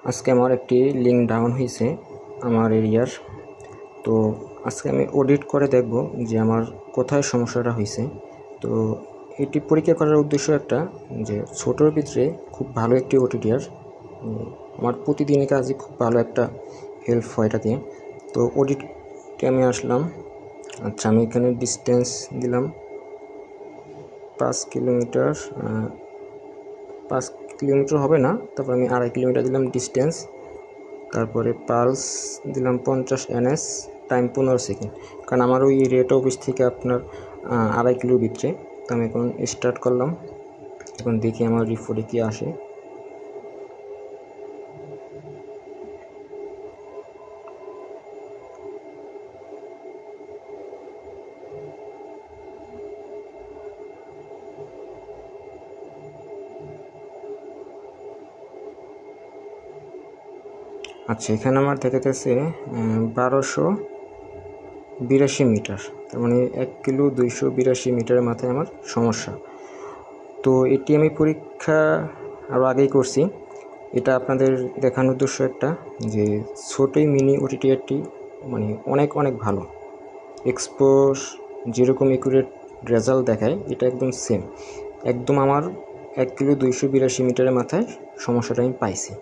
আজকে আমার একটি লিঙ্ক ডাউন হয়েছে আমার এরিয়ার। তো আজকে আমি অডিট করে দেখব যে আমার কোথায় সমস্যাটা হয়েছে। তো এটি পরীক্ষা করার উদ্দেশ্য একটা যে ছোটোর ভিতরে খুব ভালো একটি ওটিডিআর, আমার প্রতিদিনের কাজে খুব ভালো একটা হেল্প হয় এটা দিয়ে। তো অডিটে আমি আসলাম। আচ্ছা, আমি এখানে ডিস্টেন্স দিলাম 5 কিলোমিটার, 5 কিলোমিটার হবে না, তারপর আমি 2.5 কিলোমিটার দিলাম ডিস্টেন্স। তারপরে পালস দিলাম 50 NS, টাইম 15 সেকেন্ড, কারণ আমার ওই রেট অফিস থেকে আপনার 2.5 কিলোর ভিতরে। তো আমি এখন স্টার্ট করলাম। এখন দেখি আমার রিপোর্টে কী আসে। আচ্ছা, এখানে আমার দেখাতেছে 1282 মিটার, তার মানে 1 কিলো 282 মিটারের মাথায় আমার সমস্যা। তো এটি আমি পরীক্ষা আরও আগেই করছি। এটা আপনাদের দেখানোর উদ্দেশ্য একটা যে ছোটোই মিনি ওটিটিআরটি মানে অনেক অনেক ভালো। এক্সপোজ যেরকম একুরেট রেজাল্ট দেখায় এটা একদম সেম, একদম আমার 1 কিলো 282 মিটারের মাথায় সমস্যাটা আমি পাইছি।